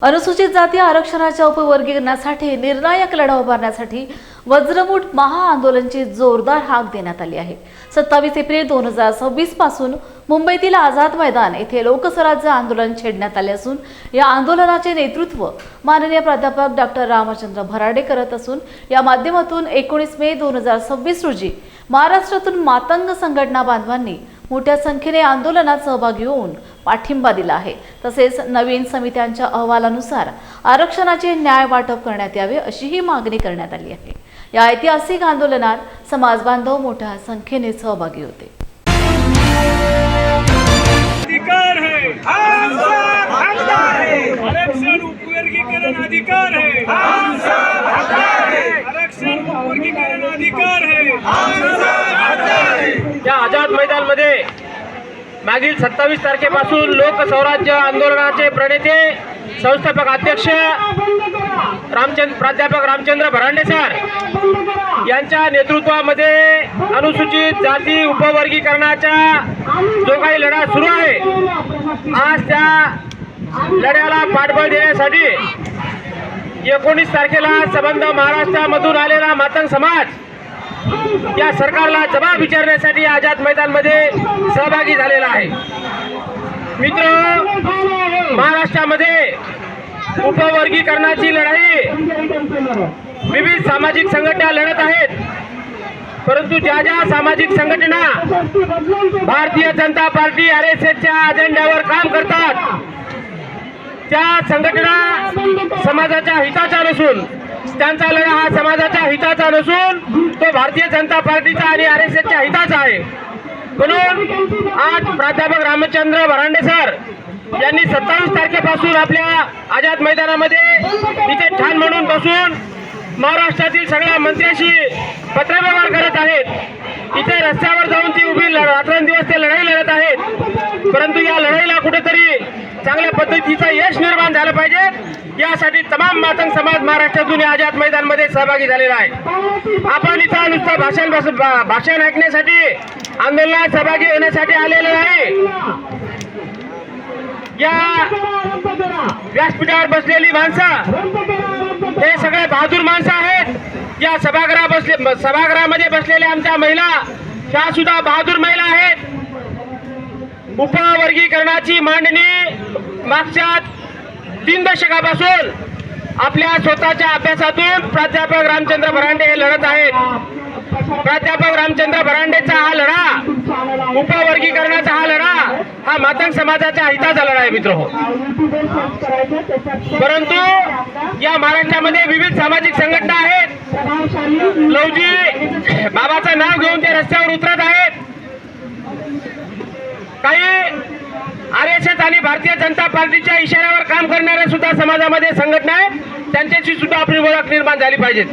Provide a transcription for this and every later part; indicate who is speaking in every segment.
Speaker 1: अनुसूचित जाती आरक्षणाच्या उपवर्गीकरणासाठी निर्णायक लढा उभारण्यासाठी वज्रमूठ महाआंदोलनाची जोरदार हाक देण्यात आली आहे। 27 एप्रिल 2026 पासून मुंबईतील आझाद मैदान येथे लोकस्वराज्य आंदोलन छेडण्यात आले असून या आंदोलनाचे नेतृत्व माननीय प्राध्यापक डॉक्टर रामचंद्र भराडे करत असून या माध्यमातून 19 मे 2026 रोजी महाराष्ट्रातून मातंग संघटना बांधवांनी मोठ्या संख्येने आंदोलनात सहभागी होऊन पाठिंबा दिला आहे। तसेच नवीन समित्यांच्या अहवालानुसार आरक्षणाचे न्याय वाटप करण्यात यावे अशीही मागणी करण्यात आली आहे। या ऐतिहासिक आंदोलनात समाज बांधव मोठ्या संख्येने सहभागी होते।
Speaker 2: अधिकार है आरक्षण उपवर्गीकरण अधिकार है आरक्षण उपवर्गीकरण अधिकार है।
Speaker 3: या आझाद मैदान मध्ये मागील 27 तारखेपासून लोकस्वराज्य आंदोलनाचे प्रणेते संस्थापक अध्यक्ष प्राध्यापक रामचंद्र भराडे सर यांच्या नेतृत्वामध्ये अनुसूचित जाती उपवर्गीकरणाचा जो काही लढा सुरू आहे, आज त्या लढ्याला पाठबळ देण्यासाठी 19 तारखेला संबंध महाराष्ट्रामधून आलेला मातंग समाज या सरकारला जबाब विचारण्यासाठी आझाद मैदान मध्ये सहभागी झालेला आहे। मित्र, महाराष्ट्रामध्ये उपवर्गीकरणाची लढाई विविध सामाजिक संघटना लढत आहेत, परंतु ज्या ज्या सामाजिक संघटना भारतीय जनता पार्टी RSSच्या अजेंड्यावर काम करतात त्या संघटना समाजाच्या हिताच्या नसून, त्यांचा लढा हा समाजाच्या हिताचा नसून तो भारतीय जनता पार्टीचा आणि RSSच्या हिताचा आहे। म्हणून आज प्राध्यापक रामचंद्र भराडे सर यांनी 27 तारखेपासून आपल्या आझाद मैदानामध्ये इथे ठाण म्हणून बसून महाराष्ट्रातील सगळ्या मंत्र्यांशी पत्रव्यवहार करत आहेत। इथे रस्त्यावर जाऊन ती उभी रात्रंदिवस ते लढाई लढत आहेत, परंतु या लढाईला कुठेतरी चांगल्या पद्धतीचं यश निर्माण झालं पाहिजे यासाठी तमाम मातंग समाज महाराष्ट्रातून या आझाद मैदान मध्ये सहभागी झालेला आहे। आपण इथं नुसतं भाषण ऐकण्यासाठी आंदोलनात सहभागी होण्यासाठी आलेले आहे। या व्यासपीठावर बसलेली माणसं हे सगळे बहादूर माणसं आहेत। या सभागृहामध्ये बसलेल्या आमच्या महिला ह्या सुद्धा बहादूर महिला आहेत। उपवर्गीकरणाची मांडणी मागच्या 3 दशकापासून आपल्या स्वतःच्या अभ्यासातून प्राध्यापक रामचंद्र भराडे हे लढत आहेत। प्राध्यापक रामचंद्र भराडेचा हा लढा, उपवर्गीकरणाचा हा लढा हा मातंग समाजाच्या हिताचा लढा आहे मित्र। परंतु या महाराष्ट्रामध्ये विविध सामाजिक संघटना आहेत। लवजी बाबाचं नाव घेऊन ते रस्त्यावर उतरत आहेत। काही RSS आणि भारतीय जनता पार्टीच्या इशाऱ्यावर काम करणाऱ्या सुद्धा समाजामध्ये संघटना आहे, त्यांच्याशी सुद्धा आपली ओळख निर्माण झाली पाहिजे।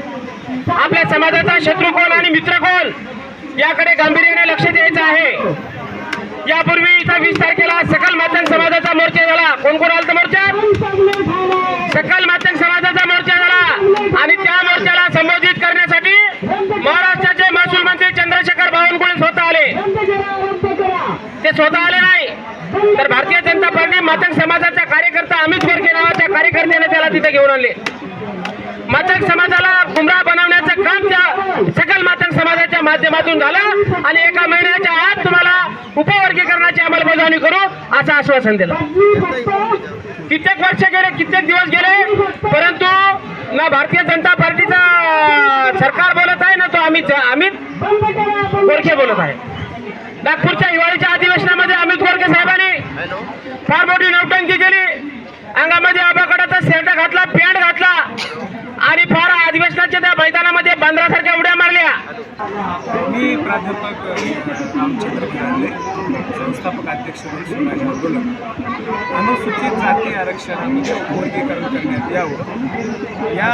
Speaker 3: आपल्या समाजाचा शत्रू कोण आणि मित्र कोण याकडे गांभीर्याने लक्ष द्यायचं आहे। यापूर्वी इथं 20 तारखेला सकल मातंग समाजाचा मोर्चा झाला। कोण कोण आलता मोर्चा? सकल मातंग समाजाचा मोर्चा झाला आणि त्या मोर्चाला संबोधित करण्यासाठी महाराष्ट्राचे महसूल मंत्री चंद्रशेखर बावनकुळे स्वतः आले। ते स्वतः आले नाही तर भारतीय जनता पार्टी मातंग समाजाचा कार्यकर्ता अमित गोरखे नावाच्या कार्यकर्त्याने त्याला तिथे घेऊन आणले। मातंग समाजाला गुमराह बनवण्याचं काम त्या सकल मातंग समाजाच्या माध्यमातून झालं आणि 1 महिन्याच्या आत तुम्हाला उपवर्गीकरणाची अंमलबजावणी करू असं आश्वासन दिलं। कित्येक वर्ष गेले, कित्येक दिवस गेले, परंतु ना भारतीय जनता पार्टीचा सरकार बोलत आहे ना तो अमित गोरखे बोलत आहे। नागपूरच्या हिवाळीच्या अधिवेशनामध्ये अमित गोरखे साहेबांनी फार मोठी नौटंकी केली। अंगामध्ये आबाकडाचा शर्ट घातला, पॅन्ट घातला आणि फार अधिवेशनाच्या त्या मैदानामध्ये बांद्रासारख्या उड्या मारल्या।
Speaker 4: मी प्राध्यापक रामचंद्र भराडे, संस्थापक अध्यक्ष स्वराज्य आंदोलन, अनुसूचित जाती आरक्षणामध्ये उपवर्गीकरण करण्यात यावं या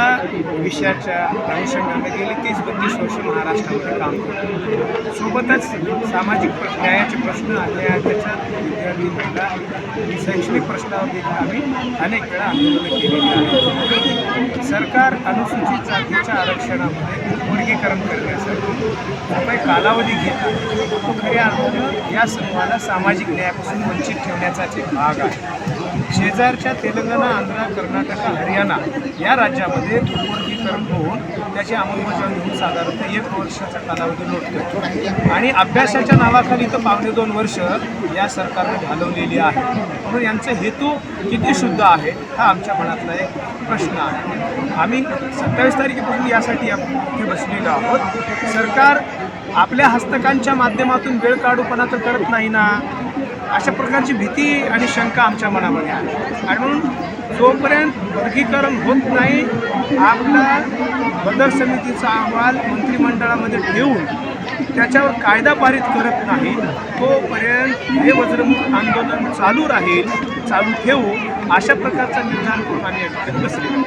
Speaker 4: विषयाच्या अनुषंगाने गेली 30-32 वर्ष महाराष्ट्रामध्ये काम करतो। सोबतच सामाजिक न्यायाचे प्रश्न आणि त्याच्यात विद्यार्थी महिला शैक्षणिक प्रश्नावर देखील आम्ही अनेक वेळा आंदोलन केलेली आहे। सरकार अनुसूचित जातीच्या आरक्षणामध्ये वर्गीकरण करण्यासाठी जो काही कालावधी घेतात तो खऱ्या अर्थानं या समूहाला सामाजिक न्यायापासून वंचित ठेवण्याचाच एक भाग आहे. शेजारच्या तेलंगणा, आंध्र, कर्नाटक, हरियाणा या राज्यामध्ये वर्गीकरण होऊन त्याची अंमलबजावणी होऊन साधारणतः 1 वर्षाचा कालावधी लोटतो आणि अभ्यासाच्या नावाखाली तर 2.5 वर्ष या सरकारने घालवलेली आहे. म्हणून यांचा हेतू किती शुद्ध आहे हा आमच्या मनातला एक प्रश्न आहे. आम्ही 27 तारखेपासून यासाठी इथे बसलेलो आहोत. सरकार आपल्या हस्तकांच्या माध्यमातून वेळ काढूपणा तर करत नाही ना, अशा प्रकारची भीती आणि शंका आमच्या मनामध्ये आहे. आणि म्हणून जोपर्यंत वर्गीकरण होत नाही, आपला बदल समितीचा अहवाल मंत्रिमंडळामध्ये ठेवून त्याच्यावर कायदा पारित करत नाही तोपर्यंत हे वज्रमुख आंदोलन चालू राहील, चालू ठेवू अशा प्रकारचा निर्धार करून आम्ही या ठिकाणी बसलेलो आहोत.